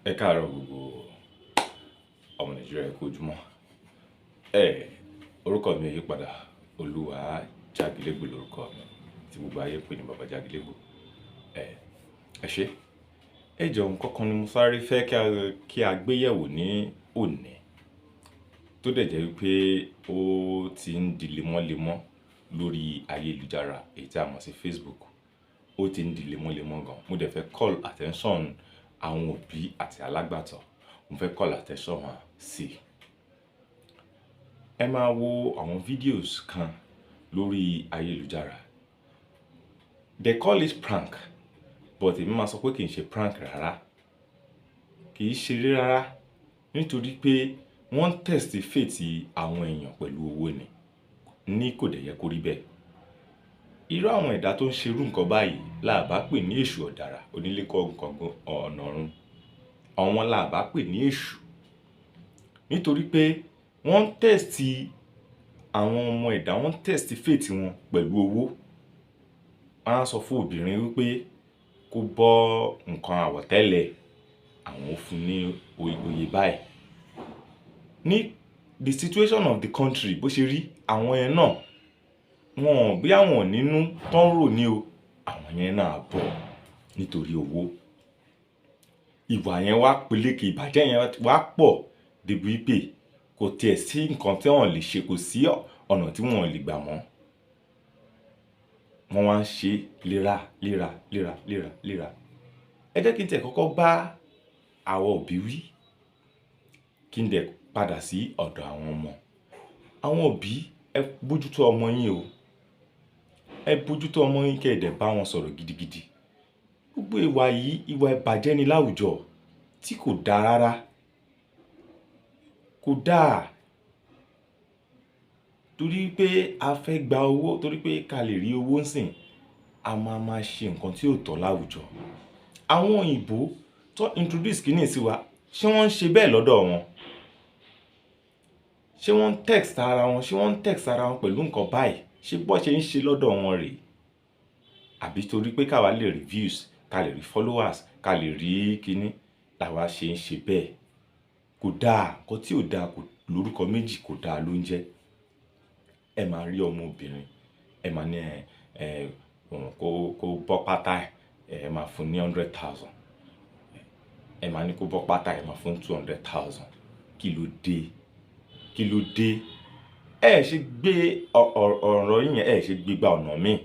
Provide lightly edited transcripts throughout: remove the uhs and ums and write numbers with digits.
Ẹ káàárọ̀ gbogbo ọmọ Nàìjíríà ẹ kú ojúmọ́. Orúkọ mi ò yí padà. Olúwa Jágilẹ́gbò lórúkọ mi tí gbogbo ayé pè ní babajagilegbo. Ẹ ṣé. Ẹ jọ̀ọ́ nǹkan kan ni mo sáré fẹ́ kí a gbé yẹ̀wò ní òní tó dẹ̀ jẹ́ wípé ó ti ń di lemọ́lemọ́ lórí ayélujára èyí tí a mọ̀ sí Facebook. Ó ti ń di lemọ́lemọ́ gan. Mo dẹ̀ fẹ́ call attention àwọn òbí àti alágbàtọ́. Mo fẹ́ call attention wọn sí. Ẹ máa wo àwọn videos kan lórí ayélujára. They call it prank, but èmi máa sọ pé kì í ṣe prank rárá. Kì í ṣeré rárá nítorí pé wọ́n test faith àwọn èèyàn pẹ̀lú owó ni. Ní kò dẹ̀ yẹ kó rí bẹ́ẹ̀. Irú àwọn ẹ̀dá tó ń ṣerú nǹkan báyìí la bá pè ní èṣù ọ̀dàrà onílé kọ́ nǹkan ọ̀nà ọ̀run. Àwọn la bá pè ní èṣù. Nítorí pé wọ́n test àwọn ọmọ ẹ̀dá, wọ́n test faith wọn pẹ̀lú owó. Wọ́n á sọ fún obìnrin wípé kó bọ́ nǹkan àwọ̀tẹ́lẹ̀ àwọn ó fún ní oyè báyìí. Ní the situation of the country bó ṣe rí àwọn yẹn náà wọn bí àwọn nínú tó ń rò ní o, àwọn yẹn náà bọ̀ nítorí owó. Ìwà yẹn wá peléke, ìbàjẹ́ yẹn wá pọ̀ débi wípé kò tiẹ̀ sí nǹkan tí wọ́n lè ṣe, kò sí ọ̀nà tí wọ́n lè gbà mọ́. Wọ́n wá ń ṣe léra. Ẹ jẹ́ kí n tẹ̀ kọ́kọ́ bá àwọn òbí wí kí n dẹ̀ padà sí ọ̀dọ̀ àwọn ọmọ. Àwọn òbí ẹ bójútó ọmọ yín o. Ẹ bójútó ọmọ yín kí ẹ dẹ̀ bá wọn sọ̀rọ̀ gidigidi. Gbogbo ìwà yìí, ìwà ìbàjẹ́ ni láwùjọ tí kò dáa rárá. Kò dáa. Torí pé a fẹ́ gba owó, torí pé ká lè rí owó ńsìn, a máa ṣe nǹkan tí ò tọ́ láwùjọ. Àwọn òyìnbó tó introduce kíní sí wa, ṣé wọ́n ń ṣe bẹ́ẹ̀ lọ́dọ̀ wọn? Ṣé wọ́n ń text ara wọn? Ṣé wọ́n ń text ara wọn pẹ̀lú nǹkan báyìí? Ṣé bó ṣe ń ṣe lọ́dọ̀ wọn rèé? Àbí torí pé ká wá lè rí views, ká lè rí followers, ká lè rí kíní làwa ṣe ń ṣe bẹ́ẹ̀? Kò dáa. Nǹkan tí ò dáa kò lórúkọ méjì, kò dáa ló ń jẹ́. Ẹ máa rí ọmọ obìnrin, ẹ máa ní kó bọ́ pátá ẹ máa fún ní 100,000. Ẹ máa ní kó bọ́ pátá ẹ máa fún 200,000. Kí ló dé? Kí ló dé? Ẹ ṣe gbé ọ̀rọ̀ yín yẹn, ẹ ṣe gbé gba ọ̀nà míì.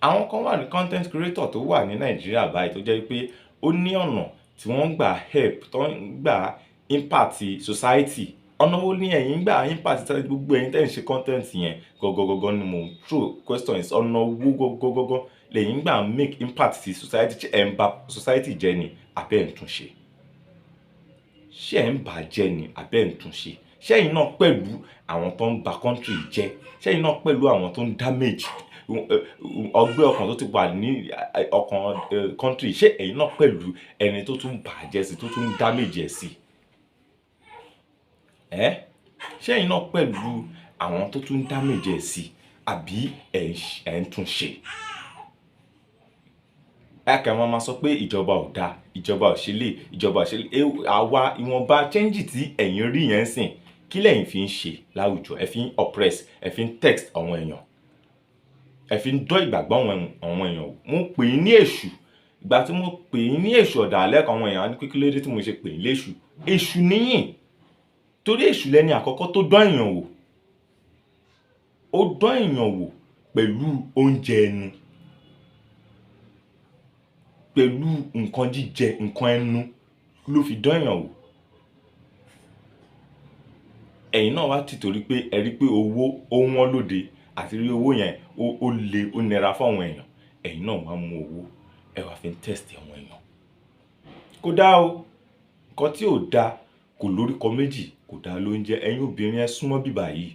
Àwọn kan wà ní content creator tó wà ní Nàìjíríà báyìí tó jẹ́ pé ó ní ọ̀nà tí wọ́n ń gbà help, tó ń gbà impact society. Ọ̀nà wo ni ẹ̀yin gbà impact society? Gbogbo ẹ̀yin tẹ́ ń ṣe content yẹn gọgọgọgọ ni mo throw question is ọ̀nà wo gọgọgọgọ lẹ́yìn gbà make impact sí society. Ṣé ẹ̀ ń bà society jẹ́ ni àbẹ́ ẹ̀ ń tún ṣe? Ṣé ẹ̀ ń bà jẹ́ ni àbẹ́ ẹ̀ ń tún ṣe? Ṣé ẹ̀yin náà pẹ̀lú àwọn tó ń bà country jẹ́? Ṣé ẹ̀yin náà pẹ̀lú àwọn tó ń damage ọgbẹ́ ọkàn tó ti wà ní ọkàn country? Ṣé ẹ̀yin náà pẹ̀lú ẹni tó tún bà jẹ́ sí, tó tún damage ẹ̀ sí? Ṣé ẹ̀yin náà pẹ̀lú àwọn tó tún damage ẹ̀ sí àbí ẹ̀ ń tún ṣe? Ẹ̀ka máa sọ pé ìjọba ò dáa, ìjọba ò ṣe lè, ìjọba ò ṣe lè. Àwa ìwọ̀nba change tí ẹ̀yin rí yẹn sìn, kí lẹ̀yin fi ń ṣe láwùjọ? Ẹ fi ń oppress, ẹ fi ń text àwọn èèyàn, ẹ fi ń dọ́ ìgbàgbọ́ àwọn èèyàn. Mo pè yín ní èṣù. Ìgbà tí mo pè yín ní èṣù ọ̀dàlẹ̀ kan àwọn èèyàn ní pé kí ló dé tí mo ṣe pè yín léṣù? Èṣù níyìn. Torí èṣù lẹni àkọ́kọ́ tó dán èèyàn wò. Ó dán èèyàn wò pẹ̀lú oúnjẹ ẹnu, pẹ̀lú nǹkan jíjẹ, nǹkan ẹnu ló fi dán èèyàn wò. Ẹ̀yin náà wá ti torí pé ẹ rí pé owó ó wọ́n lóde àti rí owó yẹn ó le, ó nira fún àwọn èèyàn. Ẹ̀yin náà wá mú owó, ẹ wá fi ń test àwọn èèyàn. Kò dáa o. Nǹkan tí ò dáa kò lórúkọ méjì, kò dáa ló ń jẹ́. Ẹ̀yin obìnrin ẹ súnmọ́ bíbà yìí.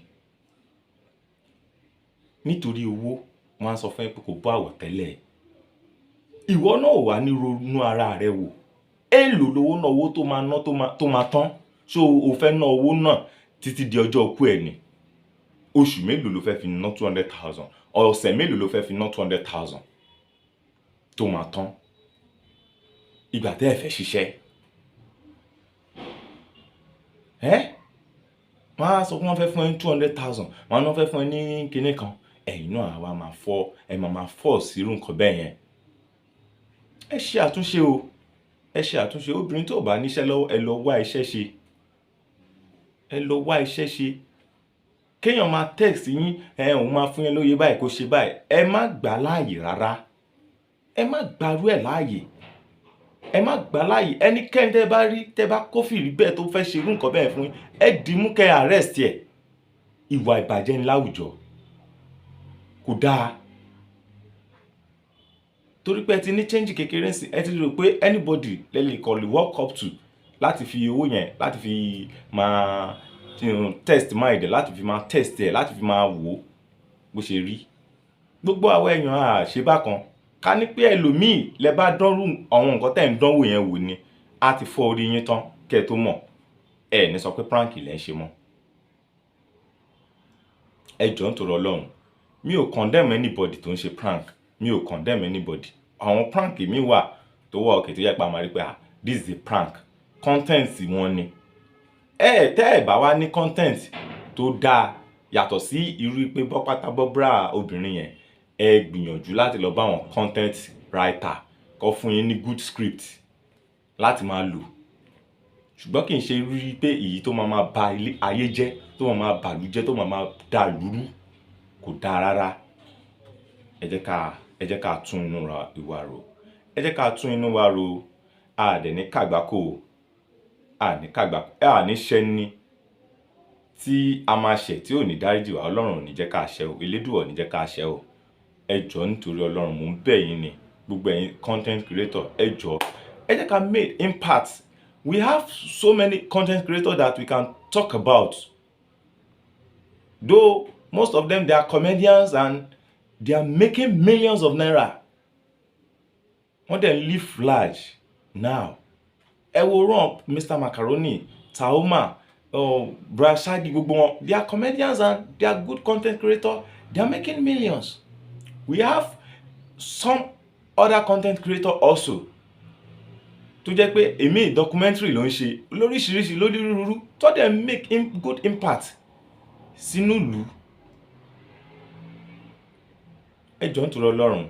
Nítorí owó wọ́n á sọ fún ẹ pé kó bọ́ àwọ̀tẹ́lẹ̀. Ìwọ náà ò wá ní ronú ara rẹ wò. Èlò lówó náà, owó tó máa ná tó máa tán. Ṣé o fẹ́ ná owó náà títí di ọjọ́ òkú ẹ ni? Oṣù mélòó ló fẹ́ fi ná 200,000? Ọ̀sẹ̀ mélòó ló fẹ́ fi ná 200,000 tó máa tán? Ìgbà tẹ́ ẹ fẹ́ ṣiṣẹ́. wọ́n á sọ pé wọ́n fẹ́ fún ẹ ní 200,000, wọ́n á fẹ́ fún ẹ ní kinní kan, ẹ̀yin náà àwa máa fọ́ sí irú nǹkan bẹ́ẹ̀ yẹn. Ẹ ṣe àtúnṣe o, ẹ ṣe àtúnṣe. Obìnrin tó bá níṣẹ́ lọ́wọ́, ẹ lọ wá iṣẹ́ ṣe, ẹ lọ wá iṣẹ́ ṣe. Kéèyàn máa text yín, òun máa fún yín lóye báyìí kó ṣe báyìí, ẹ má gbà láàyè rárá, ẹ má gbàrú ẹ̀ láàyè, ẹ má gbà láàyè. Ẹnikẹ́ni tẹ́ bá rí, tẹ́ bá kófìrí bẹ́ẹ̀ tó fẹ́ ṣe irú nǹkan bẹ́ẹ̀ fún yín, ẹ dìímú kẹ́ arrest ẹ̀. Ìwà ìbàjẹ́ ni láwùjọ, kò dáa. Torí pé ẹ ti ní change kékeré sí, ẹ ti rò pé anybody lè lè walk up to láti fi owó yẹn, láti fi máa test mind, láti fi máa test ẹ̀, láti fi máa wò bó ṣe rí. Gbogbo àwọn èèyàn ṣe bákan. Ká ní pé ẹlòmíì lẹ bá dánrú àwọn nǹkan tẹ́ ń dánwò yẹn wò ni, á ti fọ́ orí yín tán kẹ́ tó mọ̀. Ẹ ní sọ pé prank lẹ ń ṣe mọ́. Ẹ jọ̀ọ́ nítorí Ọlọ́run, mi ò condemn anybody tó ń ṣe prank, mi ò condemn anybody. Àwọn prank mi wà tó wà òkè tó yẹ pé a máa rí pé this is a prank, content wọn ni. Tẹ́ ẹ bá wá ní content tó dáa yàtọ̀ sí irú pé bọ́pátá bọ́bra obìnrin yẹn, ẹ gbìyànjú láti lọ bá àwọn content writer kó fún yín ní good script láti máa lò. Ṣùgbọ́n kì í ṣe rí pé èyí tó máa ba ayé jẹ́, tó máa bàlú jẹ́, tó máa dà lúrú, kò dáa rárá. Ẹ jẹ́ ká tún inú wa rò. Ẹ jẹ́ ká tún inú wa rò. A dẹ̀ ní kàgbákò, a ní ṣẹ́ni tí a máa ṣẹ̀ tí ò ní dáríjì wá. Ọlọ́run ò ní jẹ́ ká ṣẹ̀ o, Elédùà ò ní jẹ́ ká ṣẹ̀ o. Ẹ jọ̀ọ́ nítorí Ọlọ́run, mò ń bẹ̀ yín ni, gbogbo ẹ̀yin content creator, ẹ jọ̀ọ́, ẹ jẹ́ ká make impact. We have so many content creators that we can talk about. Though most of them, they are comedians and they are making millions of naira. Wọ́n dẹ̀ live large now. Ẹ wo Rump, Mr. Macaroni, Taoma, Brashagi, gbogbo wọn. They are comedians and they are good content creators. They are making millions. We have some other content creators also tó jẹ́ pé èmi documentary ló ń ṣe lóríṣiríṣi lónírúurú tó dẹ̀ make good impact sínú ìlú. Ẹ jọ̀ọ́ nítorí Ọlọ́run.